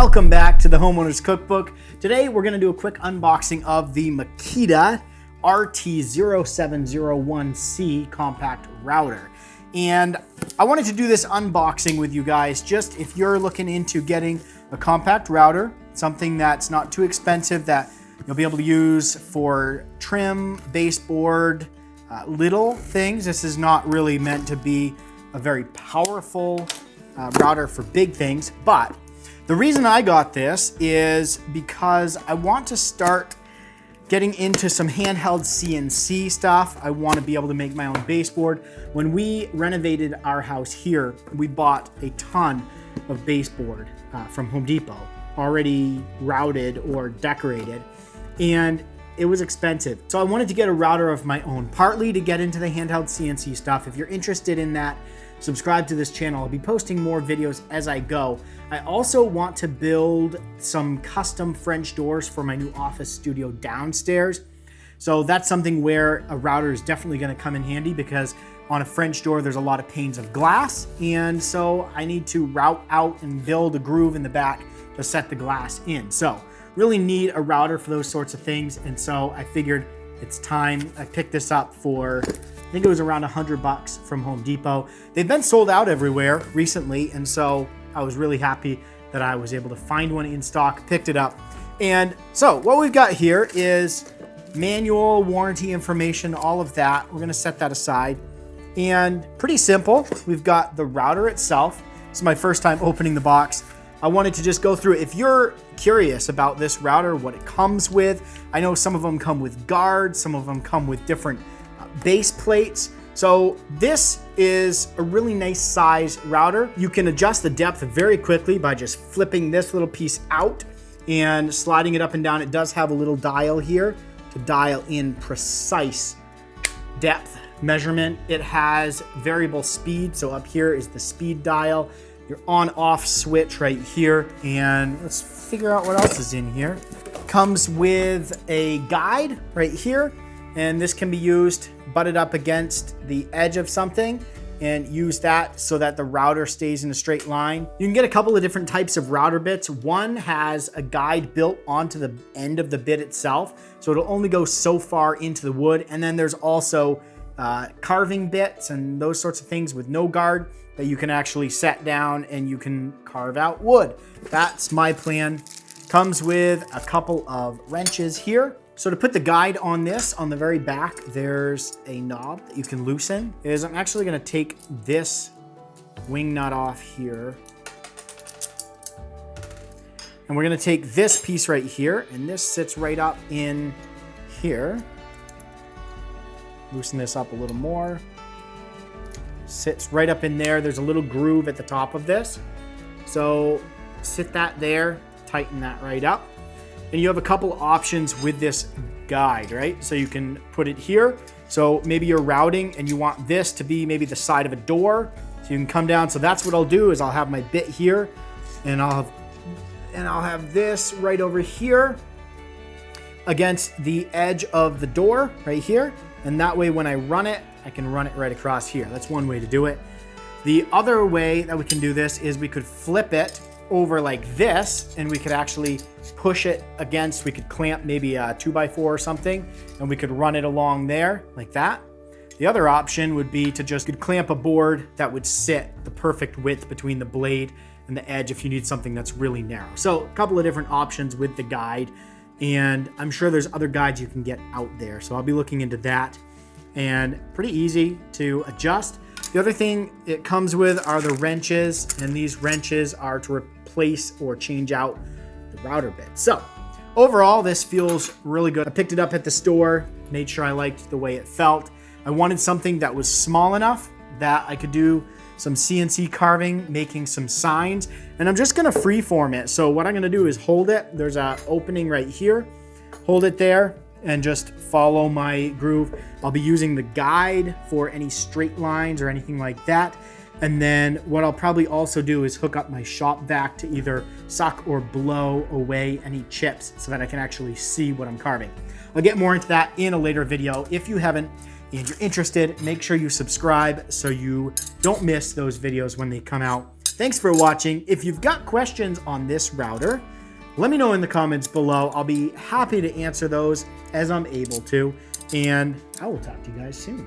Welcome back to the Homeowner's Cookbook. Today we're going to do a quick unboxing of the Makita RT0701C compact router. And I wanted to do this unboxing with you guys just if you're looking into getting a compact router, something that's not too expensive that you'll be able to use for trim, baseboard, little things. This is not really meant to be a very powerful router for big things, but the reason I got this is because I want to start getting into some handheld CNC stuff. I want to be able to make my own baseboard. When we renovated our house here, we bought a ton of baseboard from Home Depot, already routed or decorated, and it was expensive. So I wanted to get a router of my own, partly to get into the handheld CNC stuff. If you're interested in that, subscribe to this channel. I'll be posting more videos as I go. I also want to build some custom French doors for my new office studio downstairs. So that's something where a router is definitely going to come in handy, because on a French door, there's a lot of panes of glass. And so I need to route out and build a groove in the back to set the glass in. So really need a router for those sorts of things. And so I figured it's time. I picked this up for, I think it was around $100 from Home Depot. They've been sold out everywhere recently, and so I was really happy that I was able to find one in stock, picked it up. And so what we've got here is manual, warranty information, all of that. We're gonna set that aside. And pretty simple, we've got the router itself. This is my first time opening the box. I wanted to just go through it. If you're curious about this router, what it comes with, I know some of them come with guards, some of them come with different base plates. So this is a really nice size router. You can adjust the depth very quickly by just flipping this little piece out and sliding it up and down. It does have a little dial here to dial in precise depth measurement. It has variable speed. So up here is the speed dial, your on off switch right here. And let's figure out what else is in here. Comes with a guide right here. And this can be used, butted up against the edge of something, and use that so that the router stays in a straight line. You can get a couple of different types of router bits. One has a guide built onto the end of the bit itself, so it'll only go so far into the wood. And then there's also carving bits and those sorts of things with no guard that you can actually set down and you can carve out wood. That's my plan. Comes with a couple of wrenches here. So to put the guide on this, on the very back, there's a knob that you can loosen. I'm actually gonna take this wing nut off here. And we're gonna take this piece right here, and this sits right up in here. Loosen this up a little more. Sits right up in there. There's a little groove at the top of this. So sit that there, tighten that right up. And you have a couple options with this guide, right? So you can put it here. So maybe you're routing and you want this to be maybe the side of a door. So you can come down. So that's what I'll do is I'll have my bit here, and I'll have this right over here against the edge of the door right here. And that way when I run it, I can run it right across here. That's one way to do it. The other way that we can do this is we could flip it over like this, and we could actually push it against, we could clamp maybe a 2x4 or something, and we could run it along there like that. The other option would be to just clamp a board that would sit the perfect width between the blade and the edge if you need something that's really narrow. So a couple of different options with the guide, and I'm sure there's other guides you can get out there. So I'll be looking into that, and pretty easy to adjust. The other thing it comes with are the wrenches, and these wrenches are to replace or change out the router bit. So overall, this feels really good. I picked it up at the store, made sure I liked the way it felt. I wanted something that was small enough that I could do some CNC carving, making some signs, and I'm just gonna freeform it. So what I'm gonna do is hold it. There's an opening right here. Hold it there and just follow my groove. I'll be using the guide for any straight lines or anything like that. And then what I'll probably also do is hook up my shop vac to either suck or blow away any chips so that I can actually see what I'm carving. I'll get more into that in a later video. If you haven't and you're interested, make sure you subscribe so you don't miss those videos when they come out. Thanks for watching. If you've got questions on this router, let me know in the comments below. I'll be happy to answer those as I'm able to. And I will talk to you guys soon.